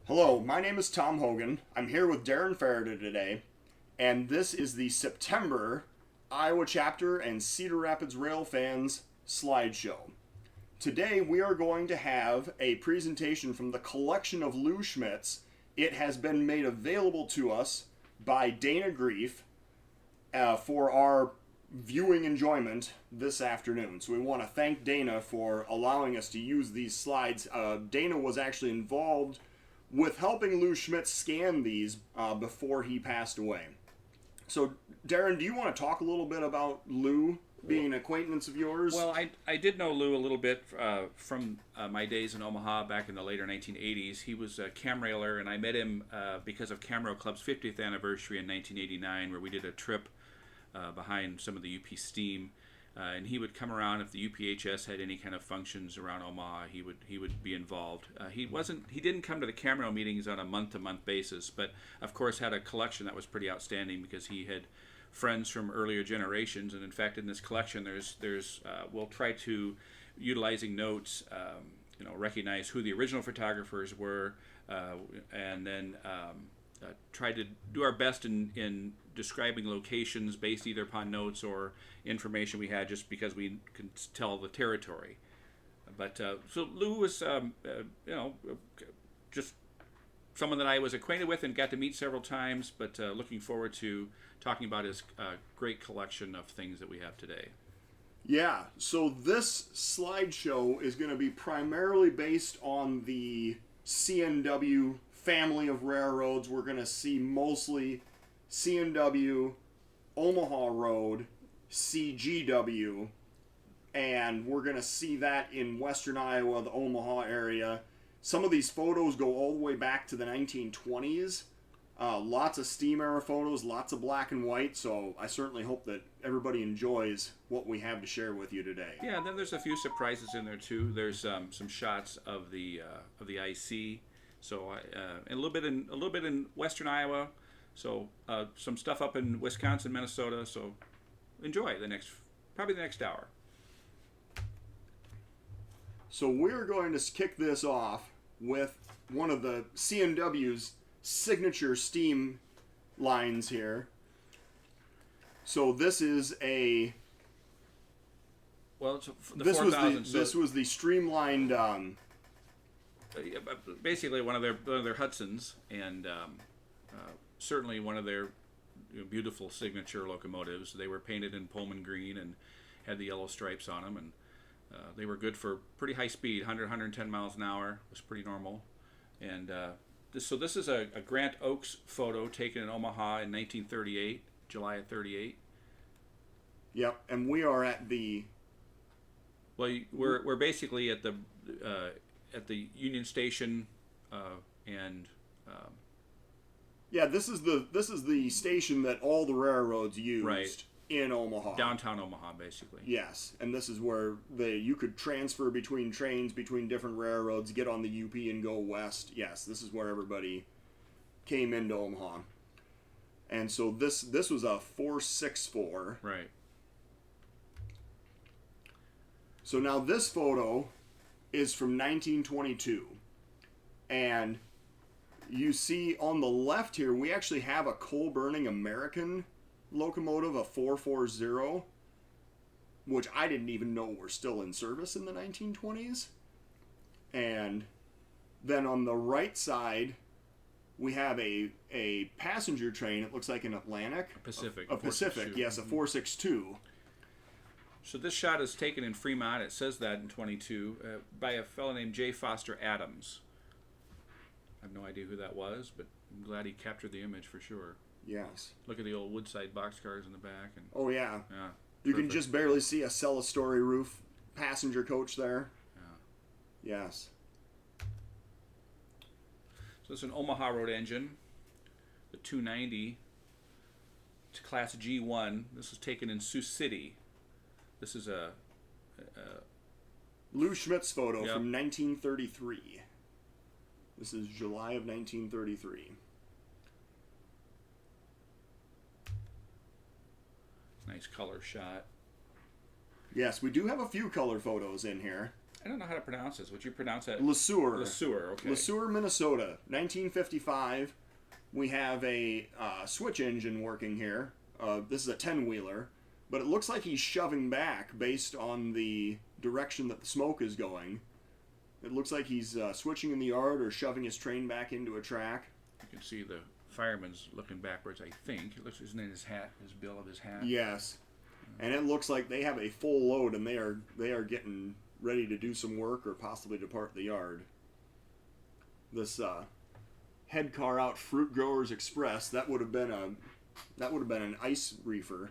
Hello, my name is Tom Hogan. I'm here with Darren Faraday today, and this is the September Iowa Chapter and Cedar Rapids Rail Fans slideshow. Today we are going to have a presentation from the collection of Lou Schimtz. It has been made available to us by Dana Grief for our viewing enjoyment this afternoon. So we want to thank Dana for allowing us to use these slides. Dana was actually involved with helping Lou Schimtz scan these before he passed away. So, Darren, do you want to talk a little bit about Lou being an acquaintance of yours? Well, I did know Lou a little bit from my days in Omaha back in the later 1980s. He was a cam railer, and I met him because of Cam Rail Club's 50th anniversary in 1989, where we did a trip behind some of the UP Steam. And he would come around if the UPHS had any kind of functions around Omaha. He would be involved. He didn't come to the cam rail meetings on a month-to-month basis, but of course had a collection that was pretty outstanding because he had friends from earlier generations. And in fact, in this collection, there's we'll try to, utilizing notes, recognize who the original photographers were, and then try to do our best in describing locations based either upon notes or information we had just because we can tell the territory. But so Lou was, just someone that I was acquainted with and got to meet several times, but looking forward to talking about his great collection of things that we have today. Yeah, so this slideshow is going to be primarily based on the CNW family of railroads. We're going to see mostly CNW, Omaha Road, CGW, and we're going to see that in western Iowa, the Omaha area. Some of these photos go all the way back to the 1920s. Lots of steam era photos, lots of black and white, so I certainly hope that everybody enjoys what we have to share with you today. Yeah, and then there's a few surprises in there too. There's some shots of the IC. So and a little bit in western Iowa, so some stuff up in Wisconsin, Minnesota. So enjoy probably the next hour. So we're going to kick this off with one of the CNW's signature steam lines here. So this is a. Well, this was the streamlined. Basically one of their Hudsons, and certainly one of their beautiful signature locomotives. They were painted in Pullman green and had the yellow stripes on them, and they were good for pretty high speed, 110 miles an hour was pretty normal. And this is a Grant Oaks photo taken in Omaha in 1938, July of 38. Yep, and we are at the. Well, we're basically at the Union Station, and yeah, this is the station that all the railroads used, right, in Omaha, downtown Omaha, basically. Yes, and this is where you could transfer between trains between different railroads, get on the UP and go west. Yes, this is where everybody came into Omaha, and so this was a 464. Right. So now this photo is from 1922, and you see on the left here we actually have a coal-burning American locomotive, a 440, which I didn't even know were still in service in the 1920s. And then on the right side we have a passenger train. It looks like an Atlantic, a Pacific, yes, a 462. So this shot is taken in Fremont. It says that in 22 by a fellow named J. Foster Adams. I have no idea who that was, but I'm glad he captured the image for sure. Yes. Look at the old Woodside boxcars in the back. And oh yeah. Yeah. You can just barely see a Cella-story roof passenger coach there. Yeah. Yes. So it's an Omaha Road engine, the 290. It's class G1. This was taken in Sioux City. This is a Lou Schimtz photo, yep, from 1933. This is July of 1933. Nice color shot. Yes, we do have a few color photos in here. I don't know how to pronounce this. Would you pronounce that? Le Sueur. Le Sueur, okay. Le Sueur, Minnesota, 1955. We have a switch engine working here. This is a 10-wheeler, but it looks like he's shoving back based on the direction that the smoke is going. It looks like he's switching in the yard or shoving his train back into a track. You can see the fireman's looking backwards, I think. It looks, isn't it his hat, his bill of his hat? Yes. And it looks like they have a full load and they are getting ready to do some work or possibly depart the yard. This head car out, Fruit Growers Express, that would have been an ice reefer.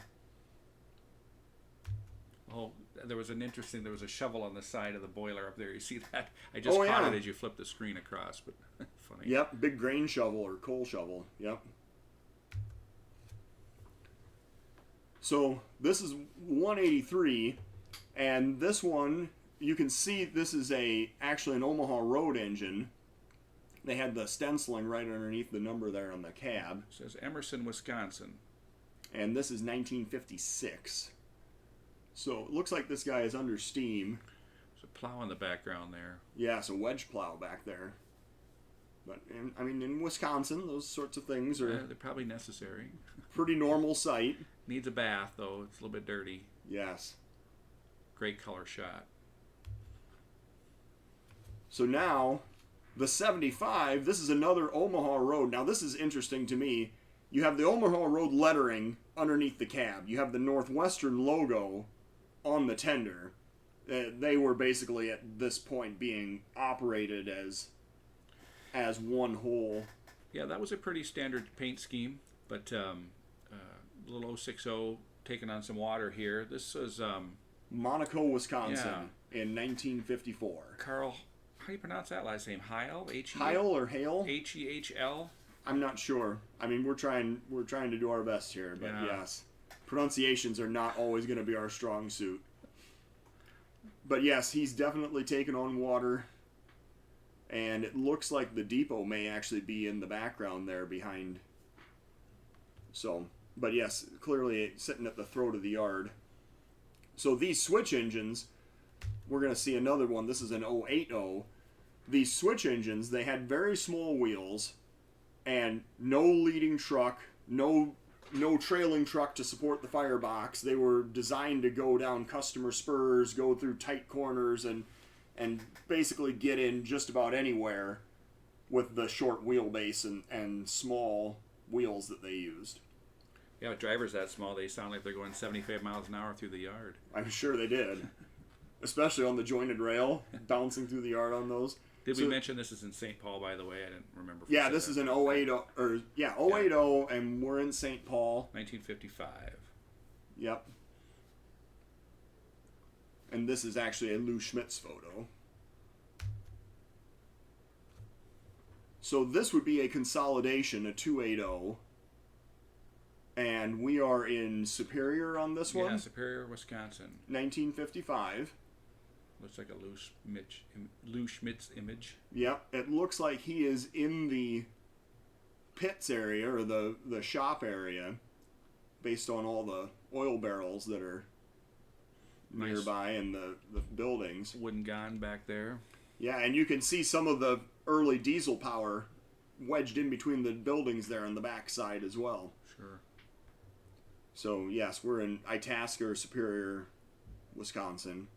Oh, there was a shovel on the side of the boiler up there. You see that? I just caught it as you flipped the screen across, but funny. Yep, big grain shovel or coal shovel. Yep. So this is 183, and this one, you can see this is actually an Omaha Road engine. They had the stenciling right underneath the number there on the cab. It says Emerson, Wisconsin. And this is 1956. So it looks like this guy is under steam. There's a plow in the background there. Yeah, it's a wedge plow back there. But, in Wisconsin, those sorts of things are... they're probably necessary. Pretty normal sight. Needs a bath, though. It's a little bit dirty. Yes. Great color shot. So now, the 75, this is another Omaha Road. Now, this is interesting to me. You have the Omaha Road lettering underneath the cab. You have the Northwestern logo on the tender. They were basically, at this point, being operated as one whole. Yeah, that was a pretty standard paint scheme, but little 060 taking on some water here. This was Monaco, Wisconsin, in 1954. Carl, how do you pronounce that last name? Heil? Heil or Hale? Hehl? I'm not sure. We're trying to do our best here, but yes, pronunciations are not always going to be our strong suit. But yes, he's definitely taken on water, and it looks like the depot may actually be in the background there behind. So, but yes, clearly sitting at the throat of the yard. So these switch engines, we're going to see another one. This is an 080. These switch engines, they had very small wheels and no leading truck, no trailing truck to support the firebox. They were designed to go down customer spurs, go through tight corners, and basically get in just about anywhere with the short wheelbase and small wheels that they used. Yeah, with drivers that small, they sound like they're going 75 miles an hour through the yard. I'm sure they did. Especially on the jointed rail, bouncing through the yard on those. Did we mention this is in St. Paul, by the way? I didn't remember. Yeah, this is an 080, and we're in St. Paul. 1955. Yep. And this is actually a Lou Schimtz photo. So this would be a consolidation, a 280. And we are in Superior on this one. Yeah, Superior, Wisconsin. 1955. Looks like a Lou Schimtz image. Yep, it looks like he is in the pits area, or the shop area, based on all the oil barrels that are nearby and the buildings. Wooden gun back there. Yeah, and you can see some of the early diesel power wedged in between the buildings there on the back side as well. Sure. So, yes, we're in Itasca, Superior, Wisconsin.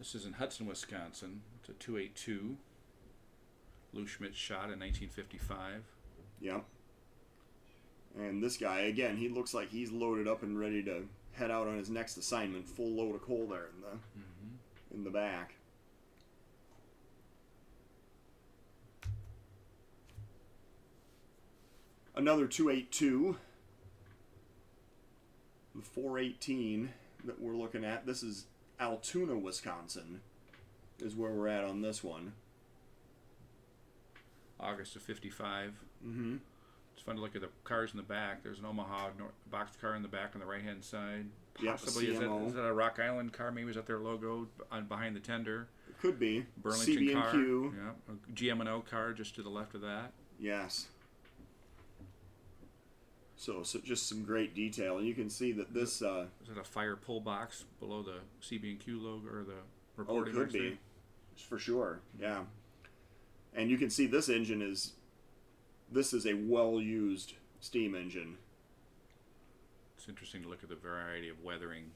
This is in Hudson, Wisconsin. It's a 282. Lou Schimtz shot in 1955. Yep. And this guy, again, he looks like he's loaded up and ready to head out on his next assignment. Full load of coal there in the back. Another 282. The 418 that we're looking at. This is Altoona, Wisconsin, is where we're at on this one. August of 55. Mm-hmm. It's fun to look at the cars in the back. There's an Omaha box car in the back on the right-hand side. Possibly, yep, is that a Rock Island car? Maybe is that their logo behind the tender? It could be. Burlington CB&Q. car. Yeah, a GM&O car just to the left of that. Yes. So just some great detail, and you can see that this. Is it a fire pull box below the CB&Q logo or the Oh, reporting? it could be, for sure. Yeah, and you can see this engine is. This is a well-used steam engine. It's interesting to look at the variety of weathering.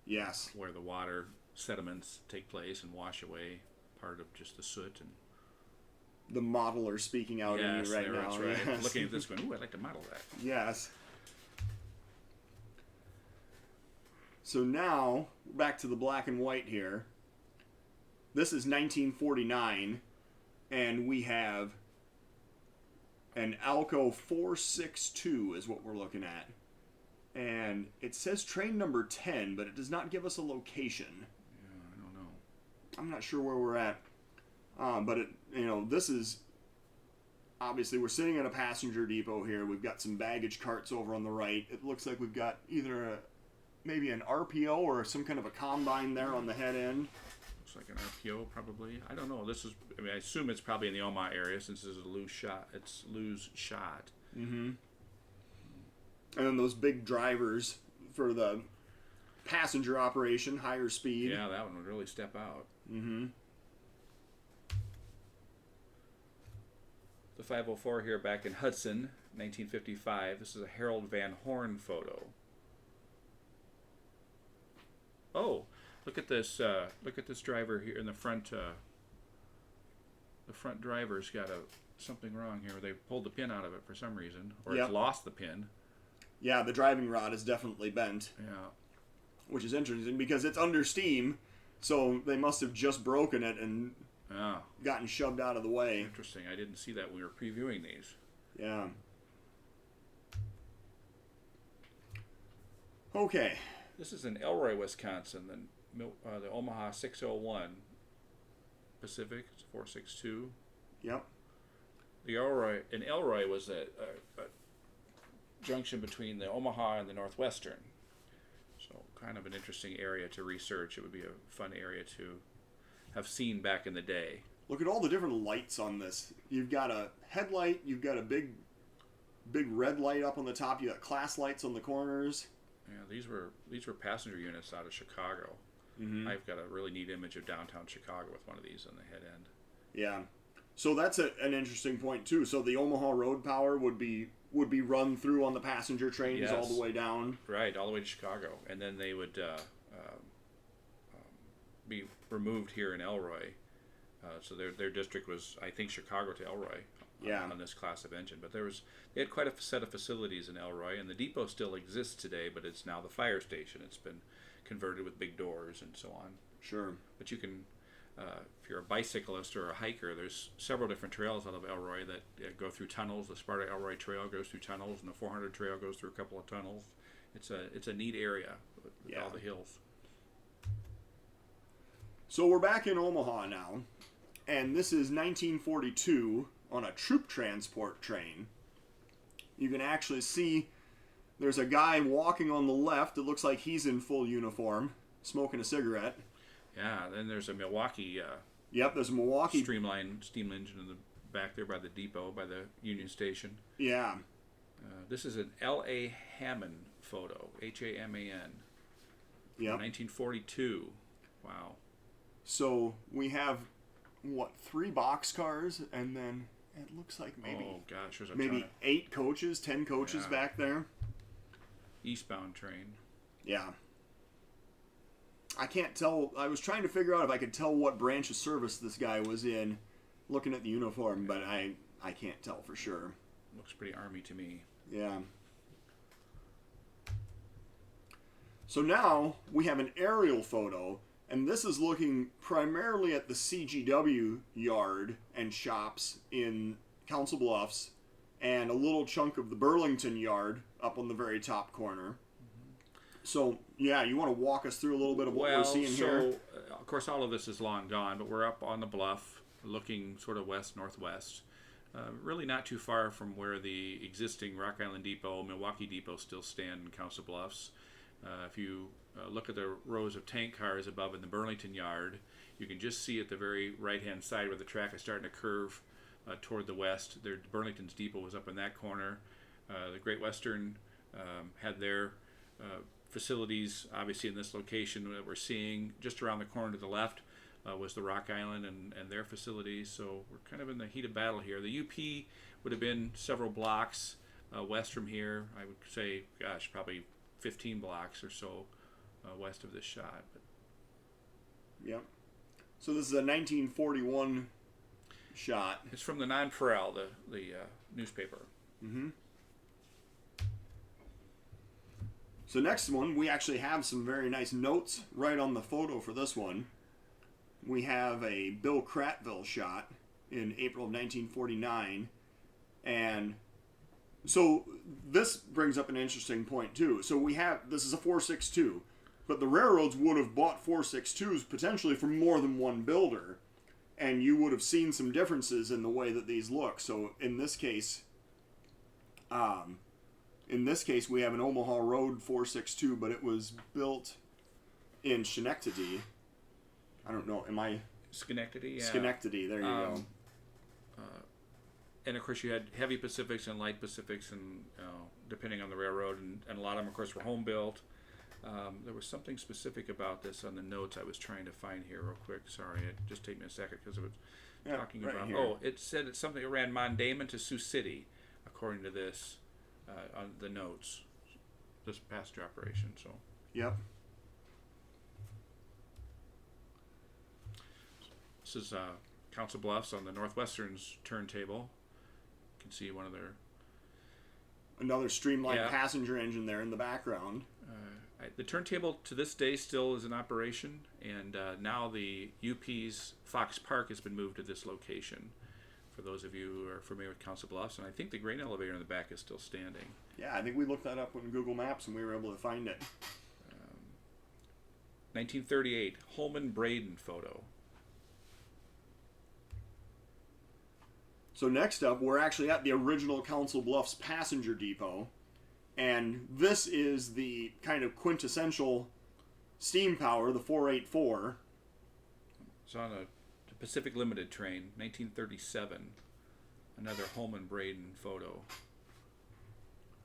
Yes. Where the water sediments take place and wash away part of just the soot and. The modeler speaking out in you right now. That's right. Yes. Looking at this going, ooh, I'd like to model that. Yes. So now, back to the black and white here. This is 1949, and we have an Alco 462 is what we're looking at. And it says train number 10, but it does not give us a location. Yeah, I don't know. I'm not sure where we're at. But this is obviously we're sitting at a passenger depot here. We've got some baggage carts over on the right. It looks like we've got either maybe an RPO or some kind of a combine there on the head end. Looks like an RPO probably. I don't know. I assume it's probably in the Omaha area since this is a Lou shot. It's Lou's shot. Mm-hmm. And then those big drivers for the passenger operation, higher speed. Yeah, that one would really step out. Mm-hmm. The 504 here back in Hudson, 1955. This is a Harold Van Horn photo. Oh, look at this! Look at this driver here in the front. The front driver's got something wrong here. They pulled the pin out of it for some reason, or Yep. It's lost the pin. Yeah, the driving rod is definitely bent. Yeah. Which is interesting because it's under steam, so they must have just broken it and gotten shoved out of the way. Interesting. I didn't see that when we were previewing these. Yeah. Okay. This is in Elroy, Wisconsin, the Omaha 601 Pacific. It's 462. Yep. The Elroy was a junction between the Omaha and the Northwestern. So kind of an interesting area to research. It would be a fun area to have seen back in the day. Look at all the different lights on this. You've got a headlight, you've got a big red light up on the top, you got class lights on the corners. Yeah, these were passenger units out of Chicago. Mm-hmm. I've got a really neat image of downtown Chicago with one of these on the head end. Yeah. So that's an interesting point too. So the Omaha Road Power would be run through on the passenger trains. Yes. All the way down. Right, all the way to Chicago, and then they would be removed here in Elroy. So their district was, I think, Chicago to Elroy. On this class of engine, but they had quite a set of facilities in Elroy, and the depot still exists today, but it's now the fire station. It's been converted with big doors and so on. Sure. But you can, if you're a bicyclist or a hiker, there's several different trails out of Elroy that go through tunnels. The Sparta Elroy Trail goes through tunnels, and the 400 Trail goes through a couple of tunnels. It's a neat area with all the hills. So we're back in Omaha now, and this is 1942 on a troop transport train. You can actually see there's a guy walking on the left. It looks like he's in full uniform, smoking a cigarette. Yeah, then there's a Milwaukee Yep, there's a Milwaukee streamlined steam engine in the back there by the depot, by the Union Station. Yeah. This is an L.A. Hammond photo, Haman. Yep. 1942. Wow. So we have, 3 boxcars, and then it looks like maybe there's maybe 8 coaches, 10 coaches back there. Eastbound train. Yeah. I can't tell. I was trying to figure out if I could tell what branch of service this guy was in, looking at the uniform, but I can't tell for sure. Looks pretty Army to me. Yeah. So now we have an aerial photo, and this is looking primarily at the CGW yard and shops in Council Bluffs, and a little chunk of the Burlington yard up on the very top corner. So, yeah, you want to walk us through a little bit of what we're seeing here? Of course, all of this is long gone, but we're up on the bluff, looking sort of west-northwest. Really not too far from where the existing Rock Island Depot, Milwaukee Depot still stand in Council Bluffs. If you look at the rows of tank cars above in the Burlington yard, you can just see at the very right-hand side where the track is starting to curve toward the west. Burlington's Depot was up in that corner. The Great Western had their facilities, obviously in this location that we're seeing. Just around the corner to the left was the Rock Island and their facilities. So we're kind of in the heat of battle here. The UP would have been several blocks west from here. I would say, gosh, probably 15 blocks or so west of this shot. But Yep. So this is a 1941 shot. it's from the Non-Pareil, the newspaper. Mm-hmm. So next one, we actually have some very nice notes right on the photo for this one. We have a Bill Kratville shot in April of 1949. And so this brings up an interesting point too. So this is a 4.62, but the railroads would have bought 4.62s potentially from more than one builder. And you would have seen some differences in the way that these look. So in this case, we have an Omaha Road 4.62, but it was built in Schenectady. I don't know. Am I Schenectady? Yeah. Schenectady? There you go. And of course, you had heavy Pacifics and light Pacifics, and depending on the railroad, and a lot of them, of course, were home built. There was something specific about this on the notes I was trying to find here real quick. Sorry, it just take me a second because it was talking right about. here. Oh, it said it's something that ran Mondayman to Sioux City, according to this on the notes. This passenger operation. So. Yep. This is Council Bluffs on the Northwestern's turntable. You can see one of their. Another streamlined passenger engine there in the background. The turntable to this day still is in operation, and now the UP's Fox Park has been moved to this location. For those of you who are familiar with Council Bluffs, and I think the grain elevator in the back is still standing. Yeah, I think we looked that up on Google Maps and we were able to find it. 1938 Holman Braden photo. So next up, we're actually at the original Council Bluffs passenger depot. And this is the kind of quintessential steam power, the 484. It's on the Pacific Limited train, 1937. Another Holman Braden photo.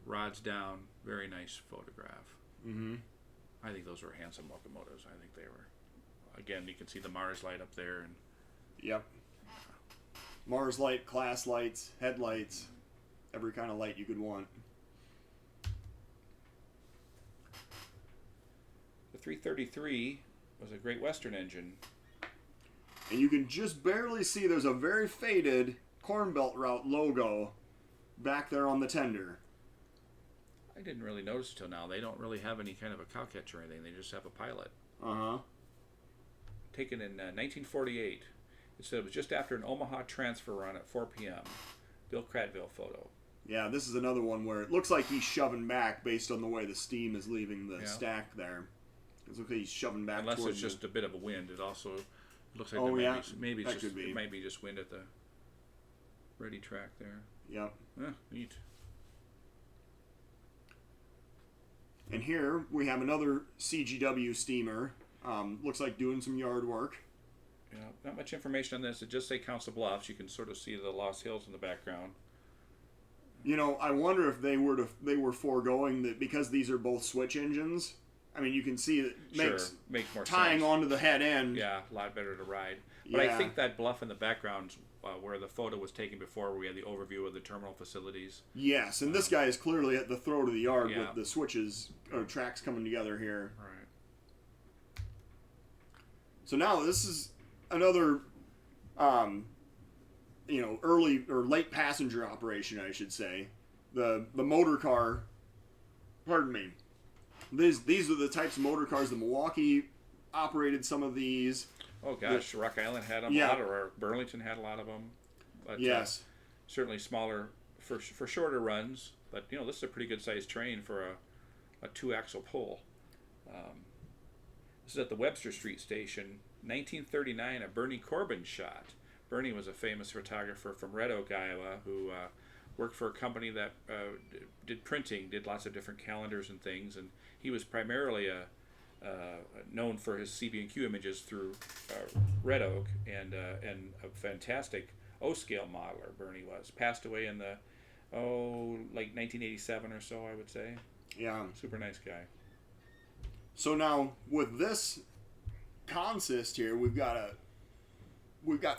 Rods down, very nice photograph. Mm-hmm. I think those were handsome locomotives. I think they were. Again, you can see the Mars light up there. And Yep. Mars light, class lights, headlights, every kind of light you could want. The 333 was a Great Western engine. And you can just barely see there's a very faded Corn Belt Route logo back there on the tender. I didn't really notice till now. They don't really have any kind of a cow catch or anything. They just have a pilot. Uh-huh. Taken in 1948. It said it was just after an Omaha transfer run at 4 p.m. Bill Kratville photo. Yeah, this is another one where it looks like he's shoving back based on the way the steam is leaving the stack there. It looks like he's shoving back. Unless it's just a bit of a wind. It also looks like maybe it's just, it might be just wind at the ready track there. Yep. Neat. And here we have another CGW steamer. Looks like doing some yard work. Yeah, not much information on this. It just say Council Bluffs. You can sort of see the Lost Hills in the background. You know, I wonder if they were foregoing that because these are both switch engines. I mean, you can see it makes more tying sense. onto the head end. Yeah, a lot better to ride. But I think that bluff in the background, where the photo was taken before, where we had the overview of the terminal facilities. Yes, and this guy is clearly at the throat of the yard with the switches or tracks coming together here. Right. So now this is another, early or late passenger operation, I should say. The motor car. Pardon me. These are the types of motor cars that Milwaukee operated. Some of these. Oh gosh, Rock Island had them a lot, or Burlington had a lot of them. But, yes. Certainly smaller for shorter runs, but this is a pretty good sized train for a 2-axle pull. This is at the Webster Street station, 1939. A Bernie Corbin shot. Bernie was a famous photographer from Red Oak, Iowa, who worked for a company that did printing, did lots of different calendars and things, and he was primarily known for his CB&Q images through Red Oak, and a fantastic O-scale modeler. Bernie was passed away in the like 1987 or so, I would say. Yeah. Super nice guy. So now with this consist here, we've got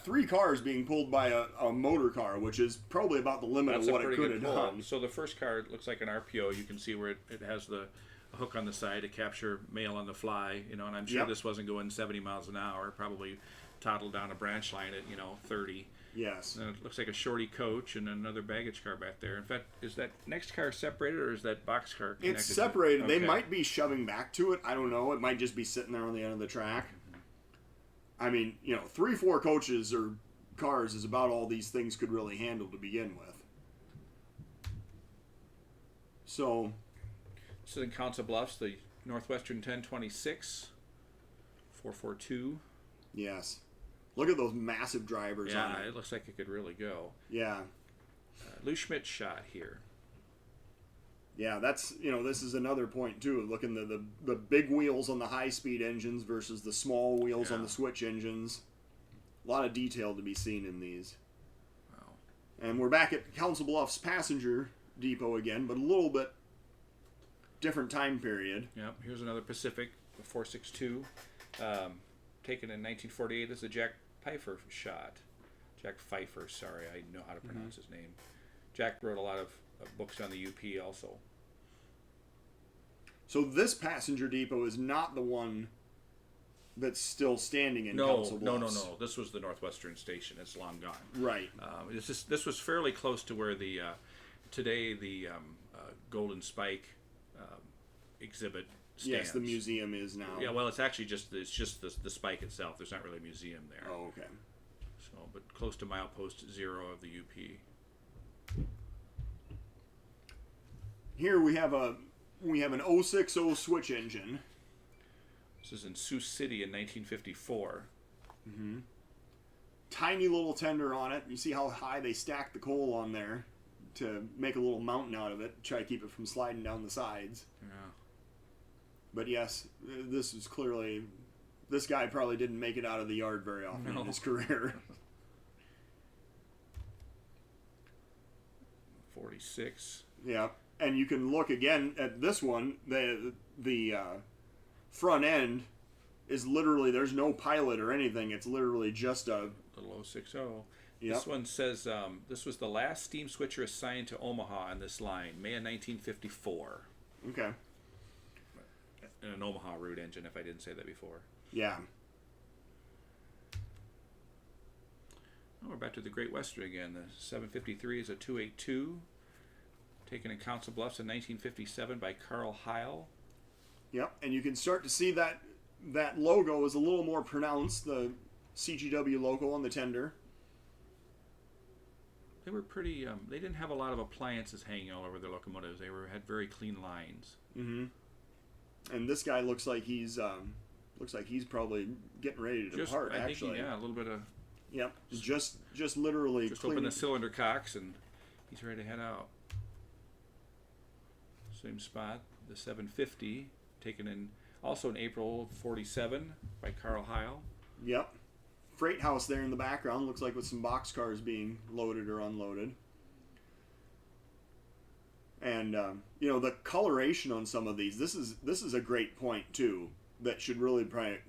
3 cars being pulled by a motor car, which is probably about the limit That's of what a it pretty could good have pull. done. So the first car looks like an RPO. You can see where it has the hook on the side to capture mail on the fly, and I'm sure Yep. this wasn't going 70 miles an hour. Probably toddled down a branch line at 30. Yes. And it looks like a shorty coach and another baggage car back there. In fact, is that next car separated or is that box car connected? It's separated. Okay. They might be shoving back to it. I don't know. It might just be sitting there on the end of the track. I mean, 3-4 coaches or cars is about all these things could really handle to begin with. So, this is in Council Bluffs, the Northwestern 1026 442. yes. Look at those massive drivers on Yeah, it. it looks like it could really go. Yeah. Lou Schimtz shot here. Yeah, that's, this is another point too. Looking at the big wheels on the high-speed engines versus the small wheels on the switch engines. A lot of detail to be seen in these. Wow. And we're back at Council Bluffs passenger depot again, but a little bit different time period. Yep, here's another Pacific, the 462. Taken in 1948 as a Jack Pfeiffer shot. Jack Pfeiffer, sorry, I know how to pronounce his name. Jack wrote a lot of books on the UP also. So this passenger depot is not the one that's still standing in Council Bluffs. No. This was the Northwestern station. It's long gone. Right. This was fairly close to where the today the Golden Spike exhibit stands. Yes, the museum is now. Yeah, well, it's actually just the spike itself. There's not really a museum there. Oh, okay. So, but close to milepost 0 of the UP. Here we have an 060 switch engine. This is in Sioux City in 1954. Mm-hmm. Tiny little tender on it. You see how high they stack the coal on there to make a little mountain out of it. Try to keep it from sliding down the sides. Yeah. But yes, this is clearly... This guy probably didn't make it out of the yard very often in his career. 46. Yeah, and you can look again at this one. The front end is literally, there's no pilot or anything. It's literally just a... Little 060. Yep. This one says this was the last steam switcher assigned to Omaha on this line, May of 1954. Okay. In an Omaha route engine, if I didn't say that before. Yeah. Oh, we're back to the Great Western again. The 753 is a 282, taken in Council Bluffs in 1957 by Carl Heil. Yep, and you can start to see that logo is a little more pronounced, the CGW logo on the tender. They were pretty. They didn't have a lot of appliances hanging all over their locomotives. They had very clean lines. Mm-hmm. And this guy looks like he's probably getting ready to depart. I Actually, think a little bit of. Yep, just literally. Just open the cylinder cocks and he's ready to head out. Same spot, the 750, taken in also in April '47 by Carl Heil. Yep. Freight house there in the background looks like with some boxcars being loaded or unloaded. And the coloration on some of these, this is a great point too that should really probably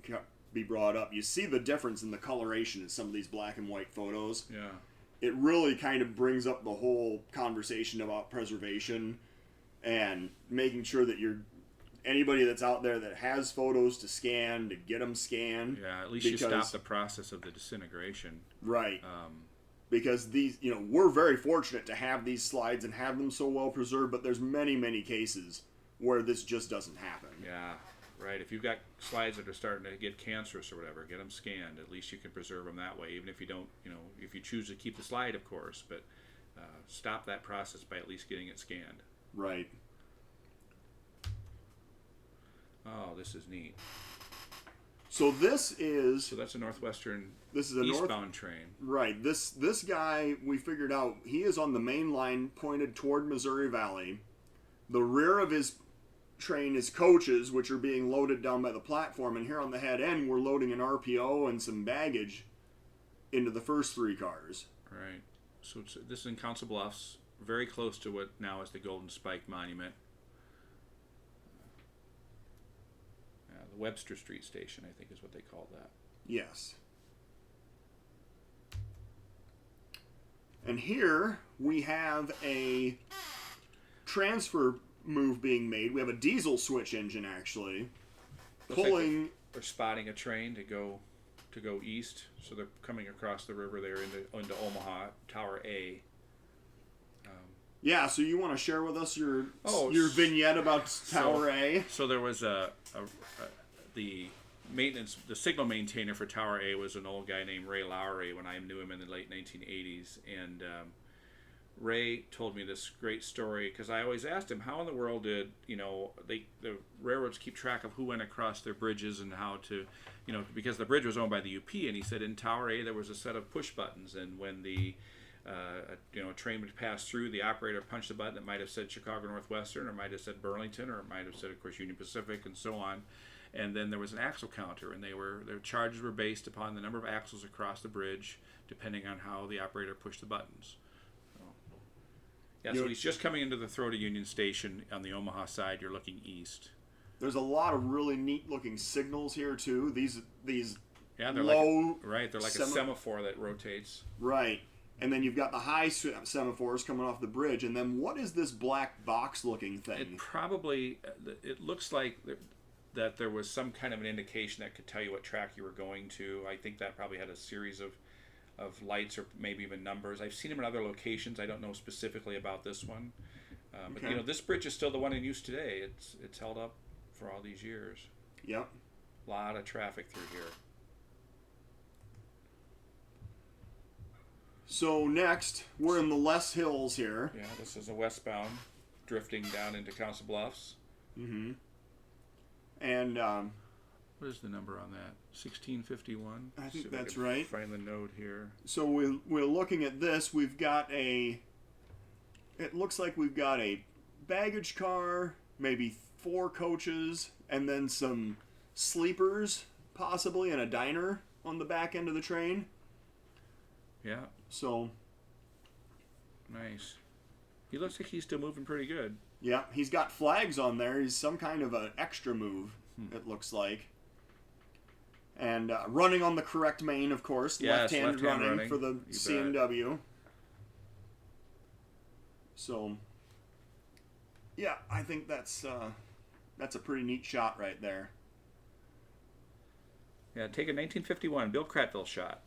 be brought up. You see the difference in the coloration in some of these black and white photos. Yeah. It really kind of brings up the whole conversation about preservation and making sure that anybody that's out there that has photos to scan, to get them scanned. Yeah, at least you stop the process of the disintegration. Right. Because these, we're very fortunate to have these slides and have them so well preserved, but there's many, many cases where this just doesn't happen. Yeah, right. If you've got slides that are starting to get cancerous or whatever, get them scanned. At least you can preserve them that way, even if you don't, if you choose to keep the slide, of course, but stop that process by at least getting it scanned. Right. Oh, this is neat. So this is... So that's a Northwestern a eastbound train. Right. This guy, we figured out, he is on the main line pointed toward Missouri Valley. The rear of his train is coaches, which are being loaded down by the platform. And here on the head end, we're loading an RPO and some baggage into the first 3 cars. Right. So this is in Council Bluffs. very close to what now is the Golden Spike Monument. The Webster Street Station, I think, is what they called that. Yes. And here we have a transfer move being made. We have a diesel switch engine actually pulling. They're spotting a train to go east, so they're coming across the river there into Omaha, Tower A. Yeah, so you want to share with us your vignette about Tower A? So there was the signal maintainer for Tower A was an old guy named Ray Lowry when I knew him in the late 1980s, and Ray told me this great story because I always asked him how in the world did the railroads keep track of who went across their bridges and how to, because the bridge was owned by the UP, and he said in Tower A there was a set of push buttons, and when the a train would pass through, the operator punched the button that might have said Chicago Northwestern, or might have said Burlington, or it might have said, of course, Union Pacific, and so on. And then there was an axle counter, and their charges were based upon the number of axles across the bridge, depending on how the operator pushed the buttons. So he's just coming into the throat of Union Station on the Omaha side. You're looking east. There's a lot of really neat looking signals here too. They're low, they're like a semaphore that rotates. Right. And then you've got the high semaphores coming off the bridge. And then what is this black box-looking thing? It looks like that there was some kind of an indication that could tell you what track you were going to. I think that probably had a series of lights or maybe even numbers. I've seen them in other locations. I don't know specifically about this one. But this bridge is still the one in use today. It's held up for all these years. Yep. A lot of traffic through here. So next, we're in the Les Hills here. Yeah, this is a westbound, drifting down into Council Bluffs. Mm-hmm. And what is the number on that? 1651. I think that's right. Find the note here. So we're looking at this. We've got it looks like we've got a baggage car, maybe 4 coaches, and then some sleepers, possibly, and a diner on the back end of the train. Yeah. So nice. He looks like he's still moving pretty good. Yeah, he's got flags on there. He's some kind of an extra move, it looks like. And running on the correct main, of course. Yes, left-hand running for the CMW. So, yeah, I think that's a pretty neat shot right there. Yeah, take a 1951 Bill Kratville shot.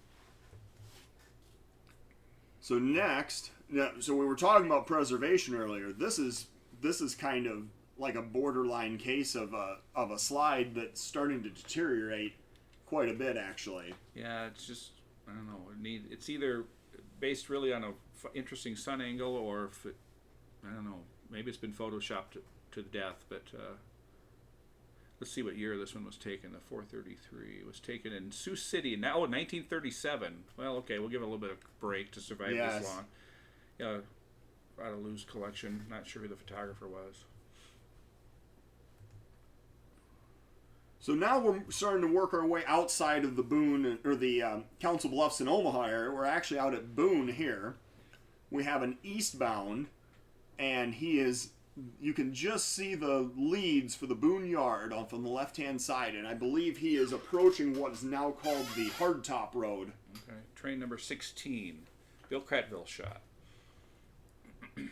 So next, so we were talking about preservation earlier. This is kind of like a borderline case of a slide that's starting to deteriorate quite a bit, actually. Yeah, it's just, I don't know. It's either based really on a interesting sun angle, or if I don't know. Maybe it's been photoshopped to death. But let's see what year this one was taken. The 433 was taken in Sioux City. Now, 1937. Well, okay, we'll give it a little bit of break to survive this long. Yeah, out of Lou's collection. Not sure who the photographer was. So now we're starting to work our way outside of the Boone, or the Council Bluffs and Omaha area. We're actually out at Boone here. We have an eastbound, and you can just see the leads for the Boone Yard off on the left-hand side, and I believe he is approaching what is now called the Hardtop Road. Okay, train number 16, Bill Kratville shot.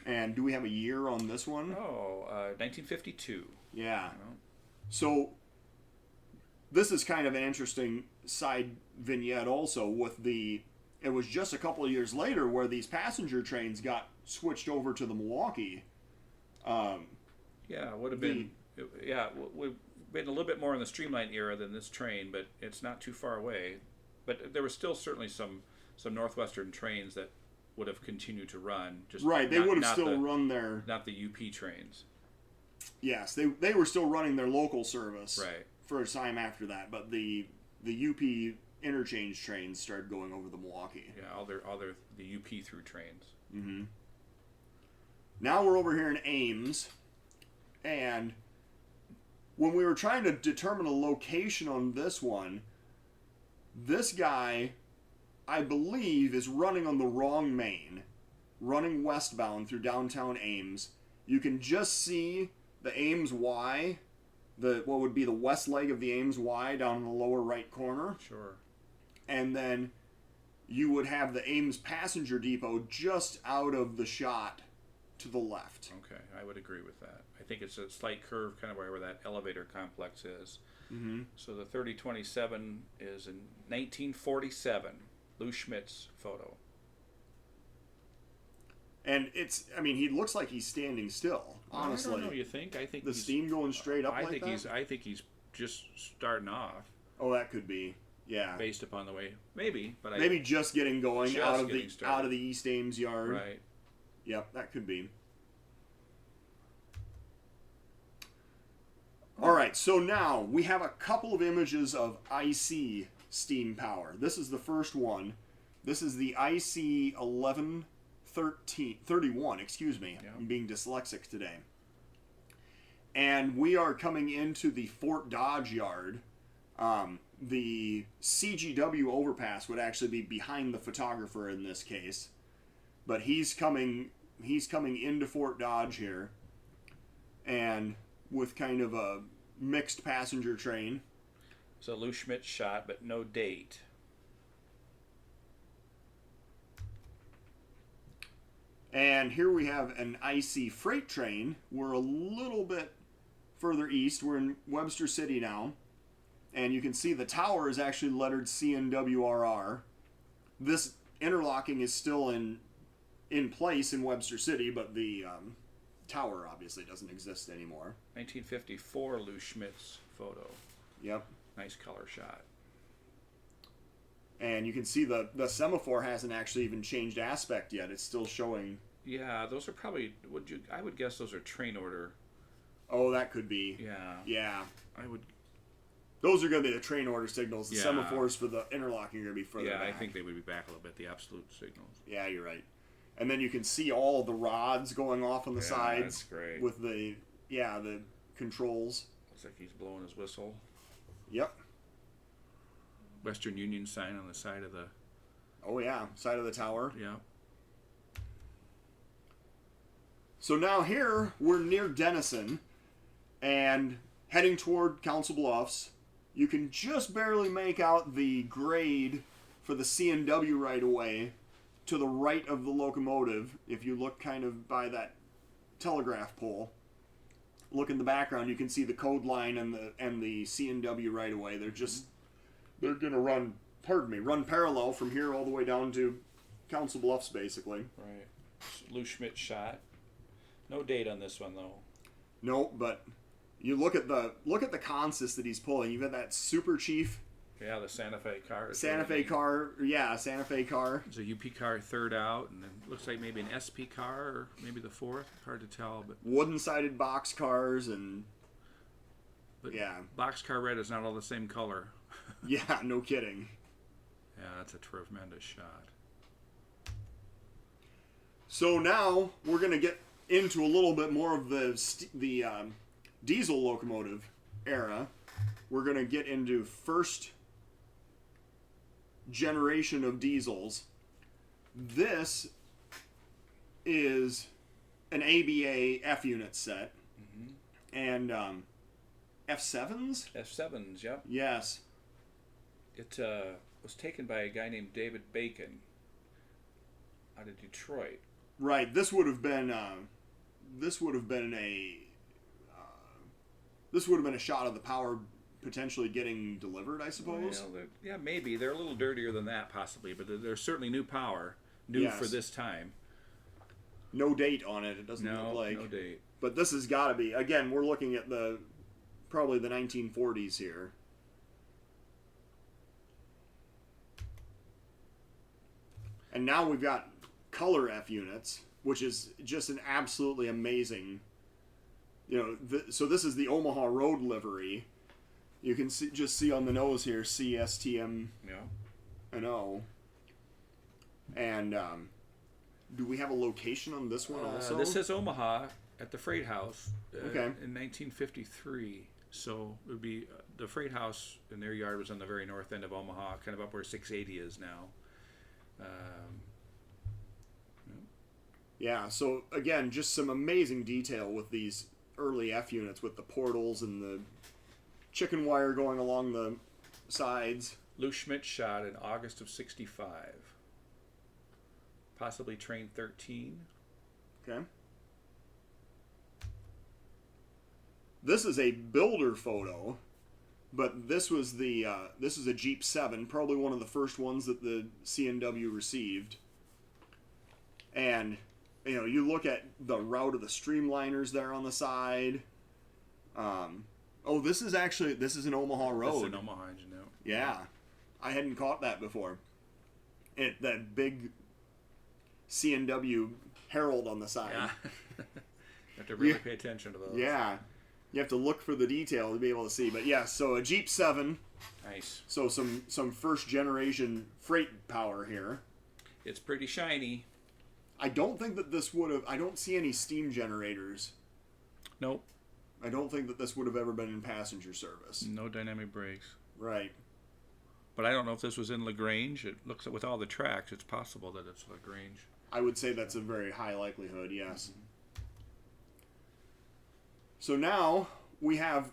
And do we have a year on this one? 1952. Yeah. So this is kind of an interesting side vignette also with it was just a couple of years later where these passenger trains got switched over to the Milwaukee. Would have been. We've been a little bit more in the streamlined era than this train, but it's not too far away. But there was still certainly some Northwestern trains that would have continued to run. They would have still run their... Not the UP trains. Yes, they were still running their local service right. for a time after that, but the UP interchange trains started going over the Milwaukee. Yeah, all the UP through trains. Mm-hmm. Now we're over here in Ames, and when we were trying to determine a location on this one, this guy, I believe, is running on the wrong main. running westbound through downtown Ames. You can just see the Ames Y, what would be the west leg of the Ames Y down in the lower right corner. Sure. And then you would have the Ames passenger depot just out of the shot to the left. Okay, I would agree with that. I think it's a slight curve, kind of where that elevator complex is. Mm-hmm. So the 3027 is in 1947. Lou Schimtz photo. And he looks like he's standing still, honestly. I don't know, you think? I think the steam going straight up like that? I think he's just starting off. Oh, that could be. Yeah. Based upon the way, maybe, but maybe just getting going just out of getting out of the East Ames yard. Right. Yep, that could be. All right, so now we have a couple of images of IC steam power. This is the first one. This is the IC 1131. Excuse me, Yeah. I'm being dyslexic today. And we are coming into the Fort Dodge yard. The CGW overpass would actually be behind the photographer in this case, but he's coming into Fort Dodge here, and with kind of a mixed passenger train. So Lou Schimtz shot, but no date. And here we have an IC freight train. We're a little bit further east. We're in Webster City now. And you can see the tower is actually lettered CNWRR. This interlocking is still in place in Webster City, but the tower obviously doesn't exist anymore. 1954 Lou Schimtz photo. Yep. Nice color shot. And you can see the semaphore hasn't actually even changed aspect yet. It's still showing. Yeah, those are probably, I would guess those are train order. Oh, that could be. Yeah. Yeah. I would. Those are going to be the train order signals. The Yeah. semaphores for the interlocking are going to be further back. I think they would be back a little bit, the absolute signals. Yeah, you're right. And then you can see all the rods going off on the sides. That's great. With the controls. Looks like he's blowing his whistle. Yep. Western Union sign on the side of the... Oh, yeah. Side of the tower. Yeah. So now here, we're near Denison and heading toward Council Bluffs. You can just barely make out the grade for the C&W right away to the right of the locomotive. If you look kind of by that telegraph pole, look in the background, you can see the code line and the C&W right away. They're going to run parallel from here all the way down to Council Bluffs, basically. Right. Lou Schimtz shot. No date on this one, though. No, but you look at the consist that he's pulling. You've got that Super Chief. Yeah, the Santa Fe car. Santa Fe car. There's a UP car third out, and then looks like maybe an SP car, or maybe the fourth. Hard to tell, but Wooden-sided box cars but yeah. Boxcar red is not all the same color. Yeah, no kidding. Yeah, that's a tremendous shot. So now we're going to get into a little bit more of the diesel locomotive era. We're going to get into first generation of diesels. This is an ABA F unit set. Mm-hmm. And F7s? F7s, yep. Yes. It was taken by a guy named David Bacon out of Detroit. Right. This would have been a shot of the power potentially getting delivered, I suppose. Well, yeah, maybe. They're a little dirtier than that, possibly, but they're certainly new power, new Yes. for this time. No date on it. It doesn't look like. No date. But this has got to be. Again, we're looking at probably the 1940s here. And now we've got color F units, which is just an absolutely amazing. So this is the Omaha Road livery. You can just see on the nose here CSTM. Yeah. And O. And do we have a location on this one also? This is Omaha at the Freight House Okay. in 1953. So it would be the Freight House in their yard was on the very north end of Omaha, kind of up where 680 is now. Yeah, so again, just some amazing detail with these early F units with the portals and the chicken wire going along the sides. Lou Schimtz shot in August of 65. Possibly train 13. Okay. This is a builder photo, but this was this is a Jeep 7, probably one of the first ones that the CNW received. And you look at the route of the streamliners there on the side. This is an Omaha Road. This is an Omaha engine now. Yeah, I hadn't caught that before. That big CNW herald on the side. Yeah. You have to really pay attention to those. Yeah, you have to look for the detail to be able to see. But yeah, so a Jeep 7. Nice. So some first generation freight power here. It's pretty shiny. I don't think that this would have. I don't see any steam generators. Nope. I don't think that this would have ever been in passenger service. No dynamic brakes. Right. But I don't know if this was in LaGrange. It looks like with all the tracks, it's possible that it's LaGrange. I would say that's a very high likelihood, yes. Mm-hmm. So now we have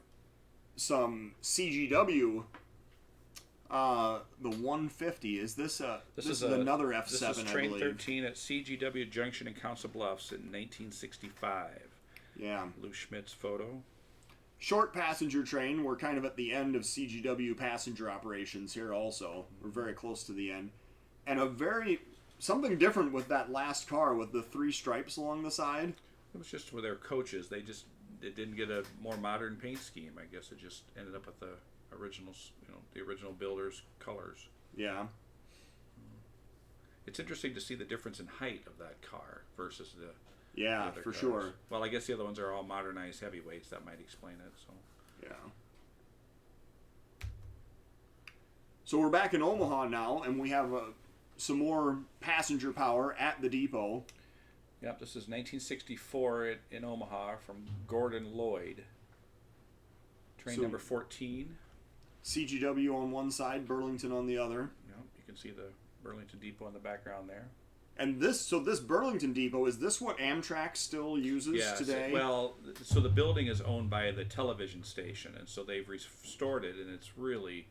some CGW. The 150. Is this this is another F7? This is train I believe. 13 at CGW Junction in Council Bluffs in 1965. Yeah. Lou Schimtz photo. Short passenger train. We're kind of at the end of CGW passenger operations here also. We're very close to the end. And something different with that last car with the 3 stripes along the side. It was just with their coaches. They didn't get a more modern paint scheme. I guess it just ended up with the originals, the original builder's colors. Yeah. It's interesting to see the difference in height of that car versus the for cars. sure. Well, I guess the other ones are all modernized heavyweights. That might explain it. So. Yeah. So we're back in Omaha now, and we have some more passenger power at the depot. Yep, this is 1964 in Omaha from Gordon Lloyd. Train number 14. CGW on one side, Burlington on the other. Yep, you can see the Burlington Depot in the background there. And this Burlington Depot, is this what Amtrak still uses today? So the building is owned by the television station, and so they've restored it, and it's really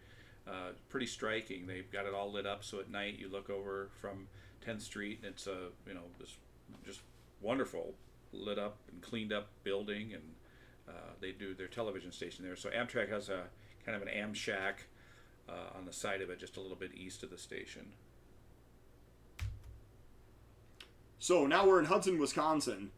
pretty striking. They've got it all lit up, so at night you look over from 10th Street, and it's this just wonderful lit up and cleaned up building, and they do their television station there. So Amtrak has a kind of an Am Shack on the side of it, just a little bit east of the station. So now we're in Hudson, Wisconsin.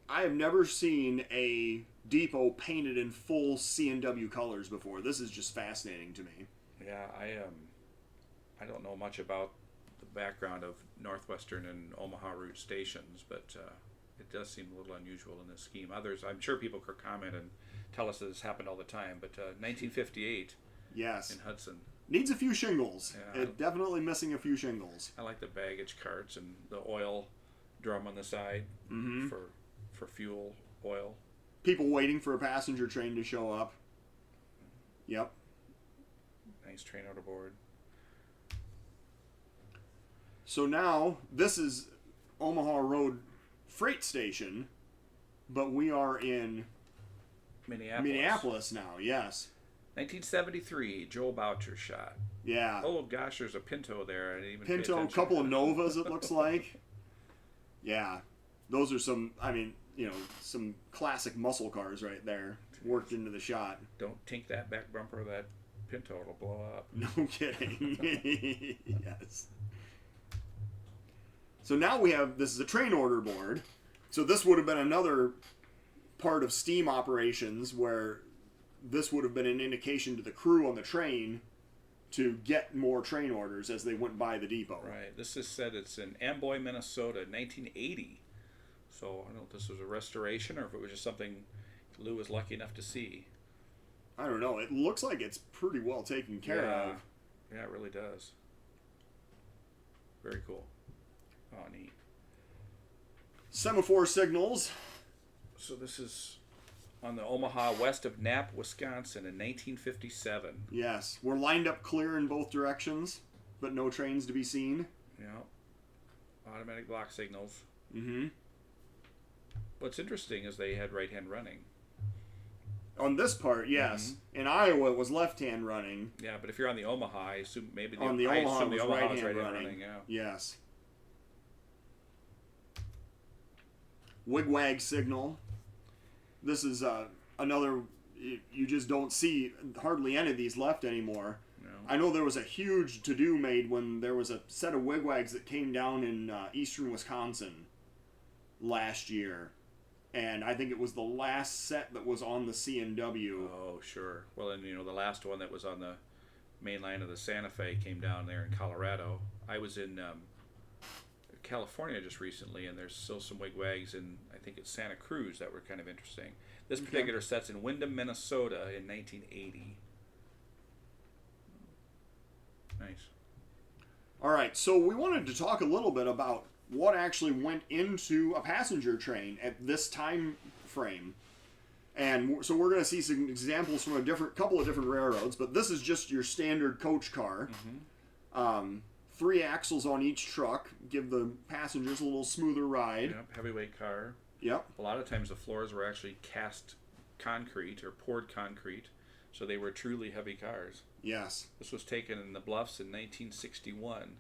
I have never seen a depot painted in full CNW colors before. This is just fascinating to me. Yeah, I don't know much about the background of Northwestern and Omaha route stations, but it does seem a little unusual in this scheme. Others, I'm sure people could comment and tell us that this happened all the time, but 1958 yes. in Hudson. Needs a few shingles. Yeah. Definitely missing a few shingles. I like the baggage carts and the oil drum on the side for fuel, oil. People waiting for a passenger train to show up. Yep. Nice train out aboard. So now, this is Omaha Road Freight Station, but we are in Minneapolis now, yes. 1973, Joel Boucher shot. Yeah. Oh gosh, there's a Pinto there. I didn't even Pinto, a couple of Novas, it looks like. Yeah. Those are some some classic muscle cars right there, worked into the shot. Don't tink that back bumper of that Pinto, it'll blow up. No kidding. Yes. So now this is a train order board. So this would have been another part of steam operations where this would have been an indication to the crew on the train to get more train orders as they went by the depot. Right. This is said it's in Amboy, Minnesota, 1980. So I don't know if this was a restoration or if it was just something Lou was lucky enough to see. I don't know. It looks like it's pretty well taken care of. Yeah, it really does. Very cool. Oh, neat. Semaphore signals. So this is on the Omaha west of Knapp, Wisconsin in 1957. Yes. We're lined up clear in both directions, but no trains to be seen. Yeah. Automatic block signals. Mm-hmm. What's interesting is they had right-hand running. On this part, yes. In Iowa, it was left-hand running. Yeah, but if you're on the Omaha, I assume maybe On the Omaha, it was right-hand right-hand running. Yeah. Yes. Wigwag signal. This is another. You just don't see hardly any of these left anymore. No. I know there was a huge to-do made when there was a set of wigwags that came down in eastern Wisconsin last year. And I think it was the last set that was on the C&W. Oh, sure. Well, and the last one that was on the main line of the Santa Fe came down there in Colorado. I was in California just recently, and there's still some wigwags in, I think it's Santa Cruz, that were kind of interesting. This particular set's in Windham, Minnesota in 1980. Nice. All right, so we wanted to talk a little bit about what actually went into a passenger train at this time frame. And so we're going to see some examples from couple of different railroads, but this is just your standard coach car. 3 axles on each truck give the passengers a little smoother ride. Yep, heavyweight car. Yep. A lot of times the floors were actually cast concrete or poured concrete, so they were truly heavy cars. Yes. This was taken in the Bluffs in 1961.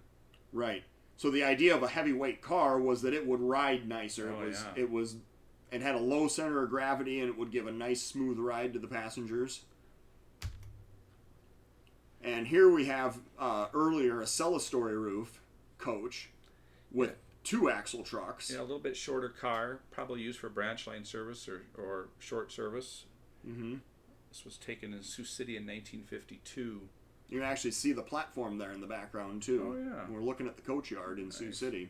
Right. So the idea of a heavyweight car was that it would ride nicer. Oh, It had a low center of gravity, and it would give a nice smooth ride to the passengers. And here we have earlier a Celestory roof coach with 2 axle trucks. Yeah, a little bit shorter car, probably used for branch line service or short service. Mm-hmm. This was taken in Sioux City in 1952. You can actually see the platform there in the background, too. Oh, yeah. We're looking at the coach yard in Sioux City.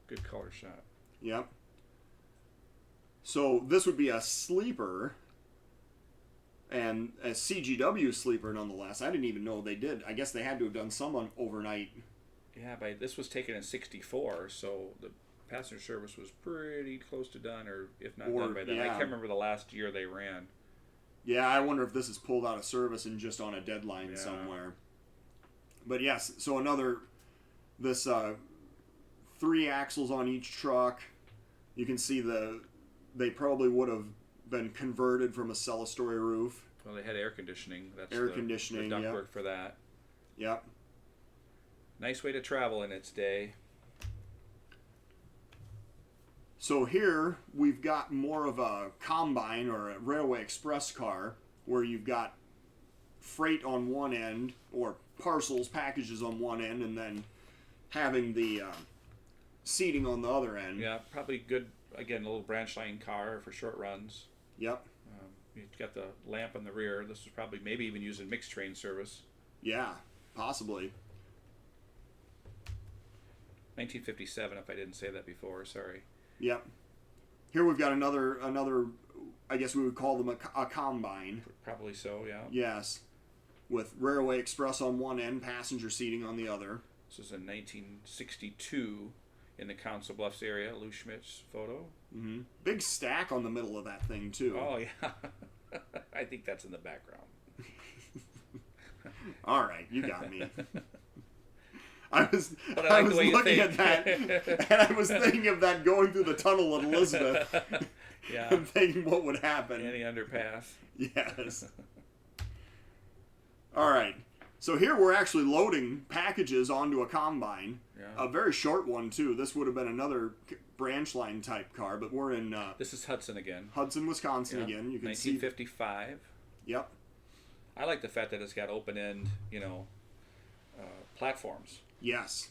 Good color shot. Yep. So this would be a sleeper, and a CGW sleeper nonetheless. I didn't even know they did. I guess they had to have done some overnight. Yeah, but this was taken in 64, so the passenger service was pretty close to done, or if not done by then. I can't remember the last year they ran. Yeah, I wonder if this is pulled out of service and just on a deadline somewhere. But yes, so this 3 axles on each truck. You can see they probably would have been converted from a Celestory roof. Well, they had air conditioning. That's air conditioning, the ductwork for that. Yep. Nice way to travel in its day. So here we've got more of a combine or a railway express car where you've got freight on one end or parcels, packages on one end, and then having the seating on the other end. Yeah, probably good, again, a little branch line car for short runs. Yep. You've got the lamp in the rear. This was probably maybe even used in mixed train service. Yeah, possibly. 1957, if I didn't say that before, sorry. Yep. Here we've got another. I guess we would call them a combine. Probably so, yeah. Yes, with railway express on one end, passenger seating on the other. This is in 1962 in the Council Bluffs area. Lou Schimtz photo. Mm-hmm. Big stack on the middle of that thing too. Oh yeah, I think that's in the background. All right, you got me. I was like looking at that, and I was thinking of that going through the tunnel at Elizabeth. Yeah. And thinking what would happen. Any underpass. Yes. All right. So here we're actually loading packages onto a combine. Yeah. A very short one too. This would have been another branch line type car, but we're in. This is Hudson again. Hudson, Wisconsin again. You can 1955. See. Yep. I like the fact that it's got open end, platforms. Yes.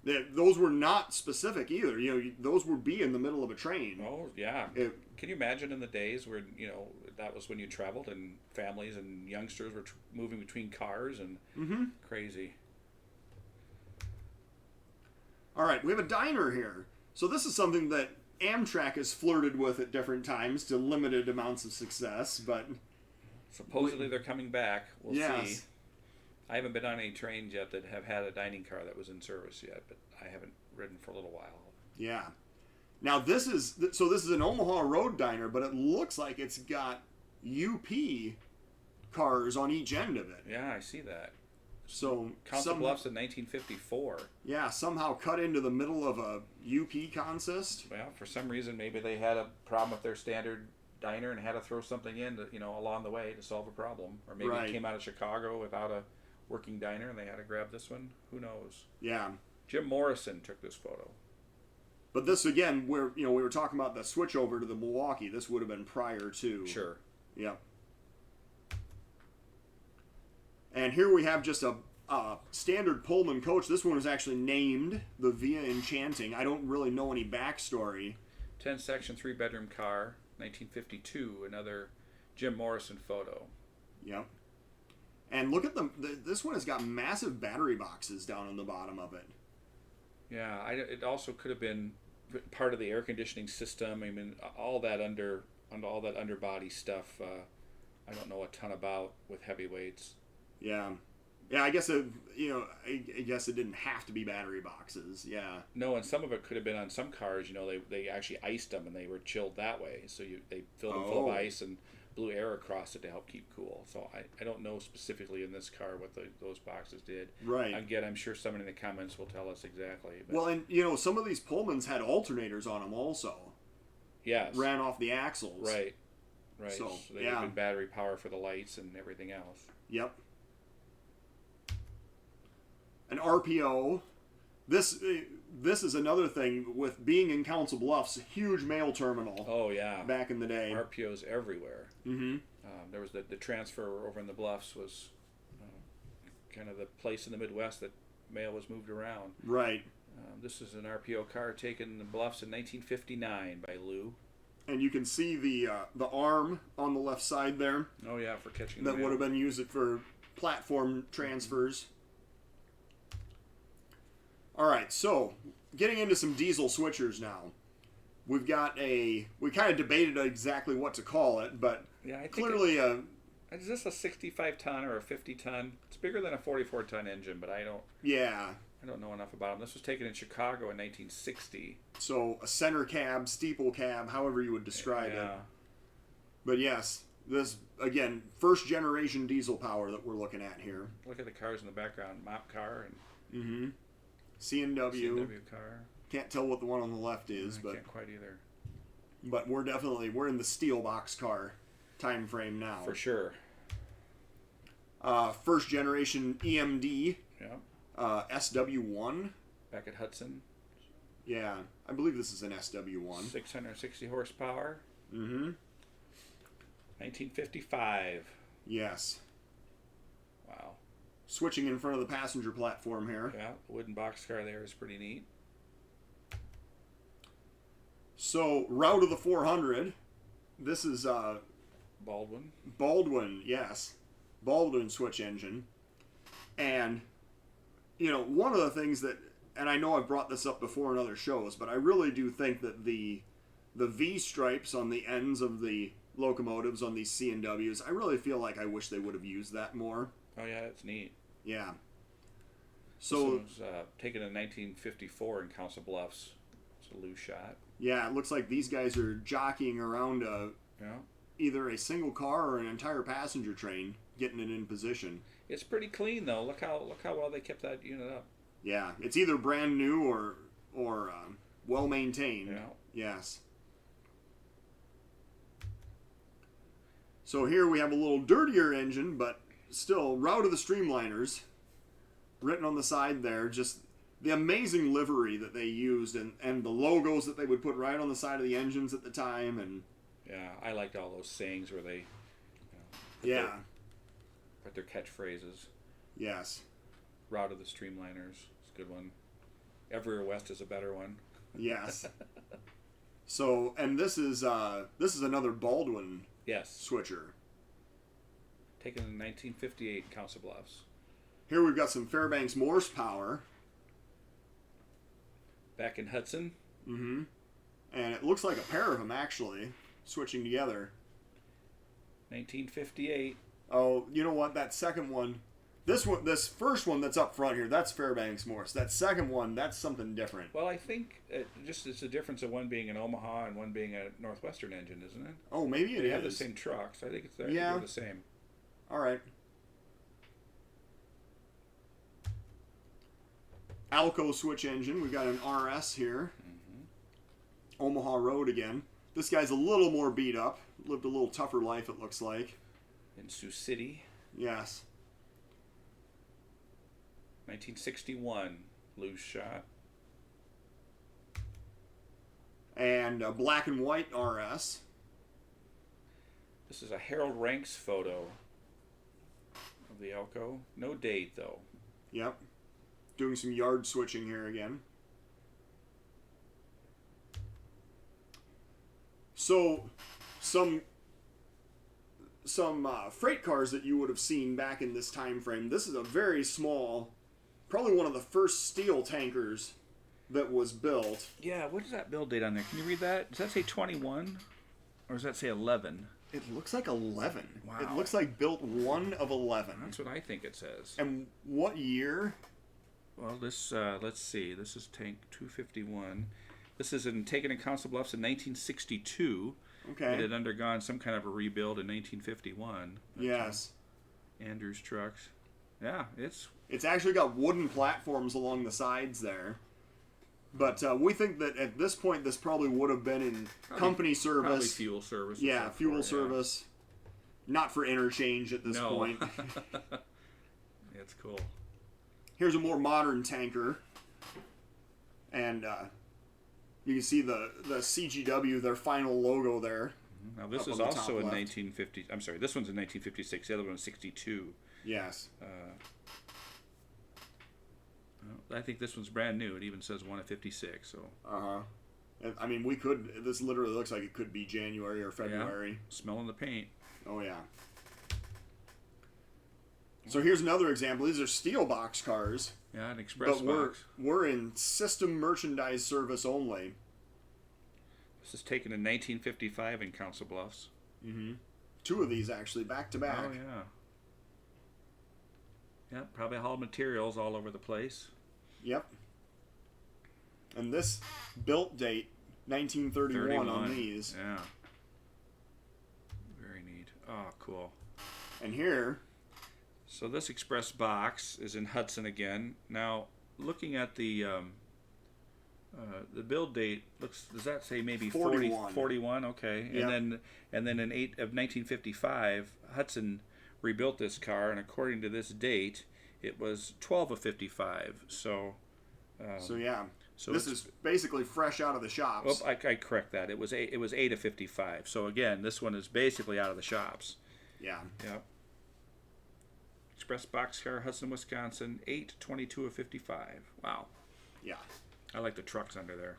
Those were not specific either. Those would be in the middle of a train. Oh, yeah. Can you imagine in the days where, that was when you traveled and families and youngsters were moving between cars and crazy. All right, we have a diner here. So this is something that Amtrak has flirted with at different times to limited amounts of success, but... Supposedly they're coming back. We'll see. I haven't been on any trains yet that have had a dining car that was in service yet, but I haven't ridden for a little while. Yeah. Now this is an Omaha Road diner, but it looks like it's got UP cars on each end of it. Yeah, I see that. So Council Bluffs in 1954. Yeah, somehow cut into the middle of a UP consist. Well, for some reason, maybe they had a problem with their standard diner and had to throw something in, to, along the way to solve a problem. Or maybe it came out of Chicago without a working diner and they had to grab this one. Who knows? Yeah. Jim Morrison took this photo. But this again, where we were talking about the switch over to the Milwaukee. This would have been prior to. Sure. Yep. And here we have just a standard Pullman coach. This one is actually named the Via Enchanting. I don't really know any backstory. 10-section, 3-bedroom car, 1952. Another Jim Morrison photo. Yep. And look at this one has got massive battery boxes down on the bottom of it. Yeah, it also could have been part of the air conditioning system. I mean, all that underbody stuff. I don't know a ton about with heavyweights. Yeah, I guess I guess it didn't have to be battery boxes. Yeah. No, and some of it could have been on some cars. They actually iced them and they were chilled that way. So they filled them full of ice and blew air across it to help keep cool. So I don't know specifically in this car what those boxes did. Right. Again, I'm sure someone in the comments will tell us exactly. But. Well, and some of these Pullmans had alternators on them also. Yes. Ran off the axles. Right. So they had battery power for the lights and everything else. Yep. An RPO. This is another thing with being in Council Bluffs, huge mail terminal. Oh yeah. Back in the day. RPOs everywhere. Mm-hmm. There was the transfer over in the Bluffs was kind of the place in the Midwest that mail was moved around. Right. This is an RPO car taken in the Bluffs in 1959 by Lou. And you can see the arm on the left side there. Oh yeah, for catching. That would have been used for platform transfers. All right, so getting into some diesel switchers now. We've got we kind of debated exactly what to call it, but yeah, I think clearly is this a 65-ton or a 50-ton? It's bigger than a 44-ton engine, but I don't know enough about them. This was taken in Chicago in 1960. So a center cab, steeple cab, however you would describe it. But yes, this, again, first generation diesel power that we're looking at here. Look at the cars in the background. Mop car and... Mm-hmm. C&W car. Can't tell what the one on the left is, but can't quite either. But we're in the steel box car time frame now. For sure. First generation EMD. Yeah. SW1. Back at Hudson. Yeah, I believe this is an SW1. 660 horsepower. Mm-hmm. 1955. Yes. Wow. Switching in front of the passenger platform here. Yeah, wooden boxcar there is pretty neat. So, route of the 400. This is Baldwin, yes. Baldwin switch engine. And, one of the things that, and I know I've brought this up before in other shows, but I really do think that the V stripes on the ends of the locomotives on these C&Ws, I really feel like I wish they would have used that more. Oh yeah, that's neat. Yeah. So this was taken in 1954 in Council Bluffs. It's a Lou shot. Yeah, it looks like these guys are jockeying around either a single car or an entire passenger train, getting it in position. It's pretty clean though. Look how well they kept that unit up. Yeah, it's either brand new or well maintained. Yeah. Yes. So here we have a little dirtier engine, but still, route of the Streamliners, written on the side there. Just the amazing livery that they used, and the logos that they would put right on the side of the engines at the time. And yeah, I liked all those sayings where they put their catchphrases. Yes. Route of the Streamliners. It's a good one. Everywhere West is a better one. Yes. So, and this is another Baldwin switcher. Taken in 1958 in Council Bluffs. Here we've got some Fairbanks Morse power. Back in Hudson. Mm-hmm. And it looks like a pair of them, actually, switching together. 1958. Oh, you know what? That second one, this first one that's up front here, that's Fairbanks Morse. That second one, that's something different. Well, I think it's a difference of one being an Omaha and one being a Northwestern engine, isn't it? Oh, maybe they have the same trucks. I think they're the same. All right. Alco switch engine. We've got an RS here. Omaha Road again. This guy's a little more beat up. Lived a little tougher life, it looks like. In Sioux City. Yes. 1961. Loose shot. And a black and white RS. This is a Harold Ranks photo of the Alco. No date, though. Yep. Doing some yard switching here again. So, some freight cars that you would have seen back in this time frame. This is a very small, probably one of the first steel tankers that was built. Yeah, what is that build date on there? Can you read that? Does that say 21? Or does that say 11? It looks like 11. Wow. It looks like built 1 of 11. That's what I think it says. And what year? Well, this, let's see. This is tank 251. This is taken in Council Bluffs in 1962. Okay. It had undergone some kind of a rebuild in 1951. Yes. Andrews trucks. Yeah, it's actually got wooden platforms along the sides there. But we think that at this point, this probably would have been in company service. Probably fuel service. Yeah, fuel service. Yeah. Not for interchange at this point. It's cool. Here's a more modern tanker. And you can see the CGW, their final logo there. Now this is also in 1950. I'm sorry, this one's in 1956. The other one was 62. Yes. I think this one's brand new. It even says 1 of 56. So. I mean, we could. This literally looks like it could be January or February. Yeah. Smelling the paint. Oh yeah. So here's another example. These are steel box cars. Yeah, an express but box. We're in system merchandise service only. This is taken in 1955 in Council Bluffs. Mm-hmm. 2 of these actually, back to back. Oh yeah. Yeah, probably hauled materials all over the place. Yep. And this built date, 1931 on these. Yeah. Very neat. Oh, cool. And here... So this express box is in Hudson again. Now, looking at the build date, does that say maybe 41? 41, okay. Yep. And then in 1955, Hudson rebuilt this car, and according to this date, it was 12 of 55. So yeah. So this is basically fresh out of the shops. Well, I correct that. It was 8 of 55. So again, this one is basically out of the shops. Yeah. Yep. Express boxcar, Hudson, Wisconsin, 8/22 of 55. Wow. Yeah. I like the trucks under there.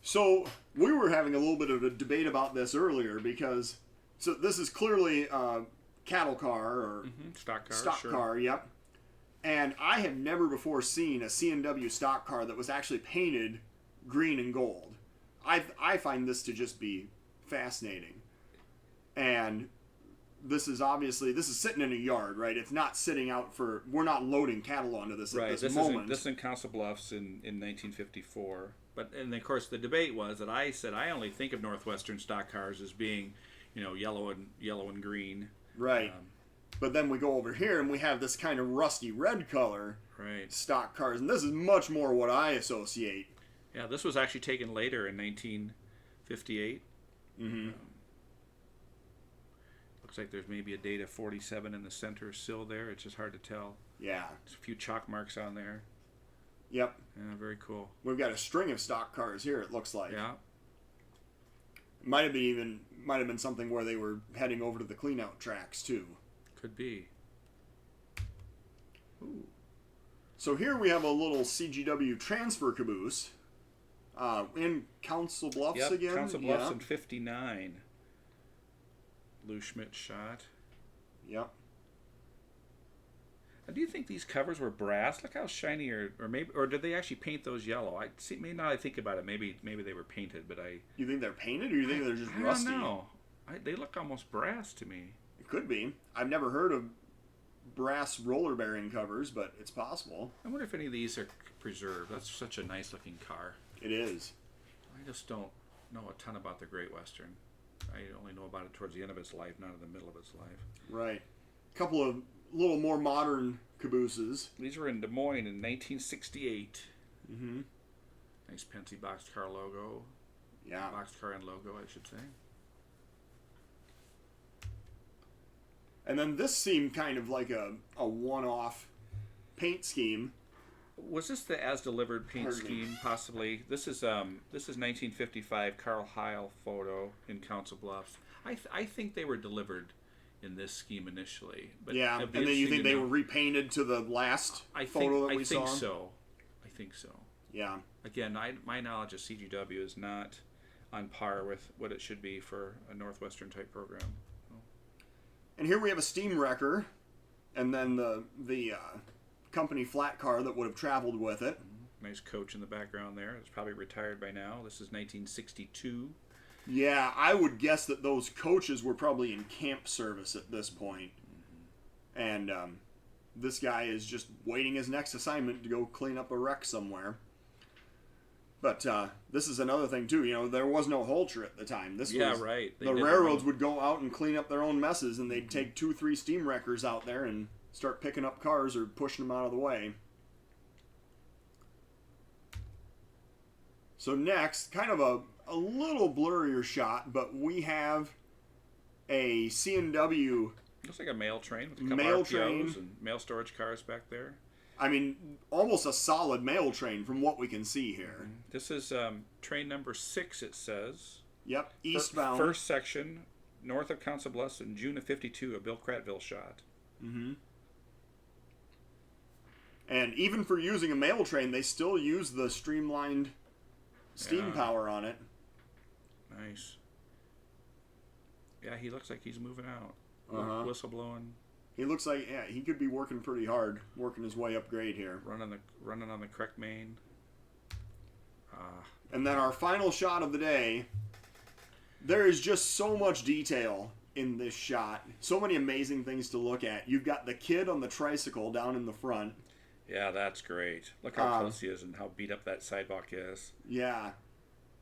So we were having a little bit of a debate about this earlier because this is clearly a cattle car or stock car. Stock car, yep. And I have never before seen a C&W stock car that was actually painted green and gold. I find this to just be fascinating. And this is sitting in a yard, right? It's not sitting out we're not loading cattle onto this at this moment. This is in Council Bluffs in 1954. And of course the debate was that I said I only think of Northwestern stock cars as being, yellow and green. Right. But then we go over here and we have this kind of rusty red color stock cars. And this is much more what I associate. Yeah, this was actually taken later in 1958. Mm-hmm. Looks like there's maybe a date of 47 in the center sill there. It's just hard to tell. Yeah. There's a few chalk marks on there. Yep. Yeah, very cool. We've got a string of stock cars here, it looks like. Yeah. Might have been something where they were heading over to the cleanout tracks too. Could be. Ooh. So here we have a little CGW transfer caboose in Council Bluffs again. Council Bluffs in 59. Lou Schimtz shot. Yep. Now, do you think these covers were brass? Look how shiny, or did they actually paint those yellow? Maybe now I think about it, maybe they were painted, but I. You think they're painted, or you think they're just rusty? I don't know. They look almost brass to me. It could be. I've never heard of brass roller bearing covers, but it's possible. I wonder if any of these are preserved. That's such a nice looking car. It is. I just don't know a ton about the Great Western. I only know about it towards the end of its life, not in the middle of its life. Right. A couple of little more modern cabooses. These were in Des Moines in 1968. Mm-hmm. Nice Penske boxcar logo. Yeah. Boxcar and logo, I should say. And then this seemed kind of like a one-off paint scheme. Was this the as-delivered paint scheme? Possibly. This is 1955 Carl Heil photo in Council Bluffs. I think they were delivered in this scheme initially. But yeah, and then you think they were repainted to the last photo that we saw? I think so. Yeah. Again, my knowledge of CGW is not on par with what it should be for a Northwestern type program. And here we have a steam wrecker, and then the company flat car that would have traveled with it. Nice coach in the background there. It's probably retired by now. This is 1962. Yeah, I would guess that those coaches were probably in camp service at this point. And this guy is just waiting his next assignment to go clean up a wreck somewhere. But this is another thing, too. You know, there was no Holter at the time. Right. The railroads would go out and clean up their own messes, and they'd take 2-3 steam wreckers out there and start picking up cars or pushing them out of the way. So next, kind of a little blurrier shot, but we have a C&W. Looks like a mail train with a couple mail RPOs train and mail storage cars back there. I mean, almost a solid mail train from what we can see here. This is train number 6, it says. Yep, eastbound. First section, north of Council Bluffs in June of 52, a Bill Cratville shot. Mm-hmm. And even for using a mail train, they still use the streamlined steam power on it. Nice. Yeah, he looks like he's moving out. Whistle blowing. He looks like he could be working pretty hard, working his way up grade here. Running on the correct main. And then our final shot of the day. There is just so much detail in this shot. So many amazing things to look at. You've got the kid on the tricycle down in the front. Yeah, that's great. Look how close he is and how beat up that sidewalk is. Yeah.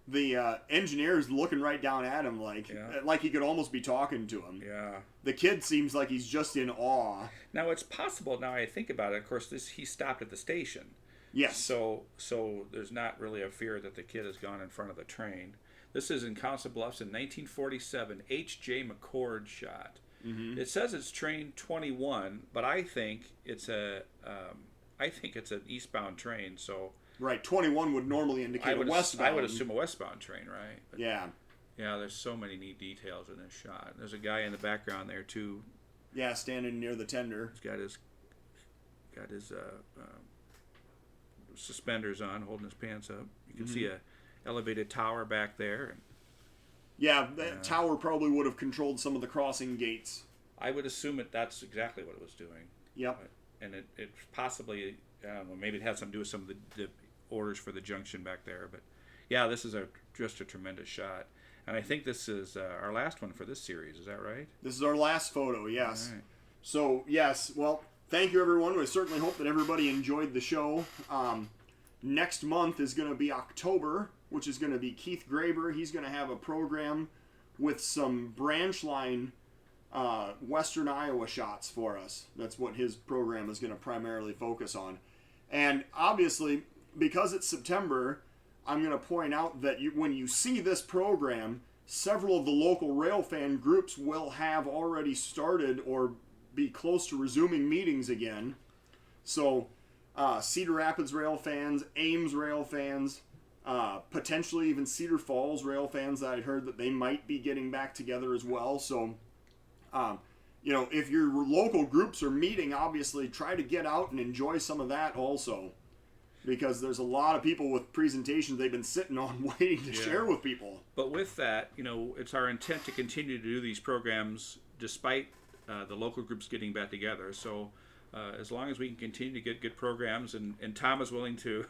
The engineer's looking right down at him like he could almost be talking to him. Yeah. The kid seems like he's just in awe. Now, it's possible, now I think about it, of course, he stopped at the station. Yes. So there's not really a fear that the kid has gone in front of the train. This is in Council Bluffs in 1947, H.J. McCord shot. Mm-hmm. It says it's train 21, but I think it's an eastbound train, so... Right, 21 would normally indicate a westbound. I would assume a westbound train, right? But yeah. Yeah, there's so many neat details in this shot. There's a guy in the background there, too. Yeah, standing near the tender. He's got his suspenders on, holding his pants up. You can see a elevated tower back there. Yeah, that tower probably would have controlled some of the crossing gates. I would assume that's exactly what it was doing. Yep. And it possibly, I don't know, maybe it had something to do with some of the orders for the junction back there. But yeah, this is just a tremendous shot. And I think this is our last one for this series. Is that right? This is our last photo, yes. All right. So, yes, well, thank you, everyone. We certainly hope that everybody enjoyed the show. Next month is going to be October, which is going to be Keith Graber. He's going to have a program with some branch line Western Iowa shots for us. That's what his program is going to primarily focus on. And obviously, because it's September, I'm going to point out that when you see this program, several of the local railfan groups will have already started or be close to resuming meetings again. So, Cedar Rapids railfans, Ames railfans, potentially even Cedar Falls railfans that I'd heard that they might be getting back together as well. So, if your local groups are meeting, obviously try to get out and enjoy some of that also. Because there's a lot of people with presentations they've been sitting on waiting to share with people. But with that, it's our intent to continue to do these programs despite the local groups getting back together. So as long as we can continue to get good programs, and Tom is willing to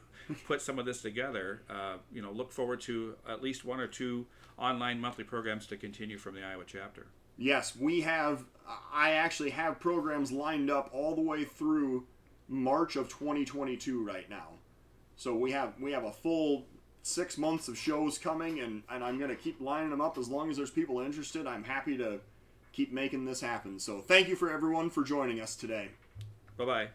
put some of this together, look forward to at least 1 or 2 online monthly programs to continue from the Iowa chapter. Yes, I actually have programs lined up all the way through March of 2022 right now. So we have a full 6 months of shows coming, and I'm going to keep lining them up as long as there's people interested. I'm happy to keep making this happen. So thank you for everyone for joining us today. Bye-bye.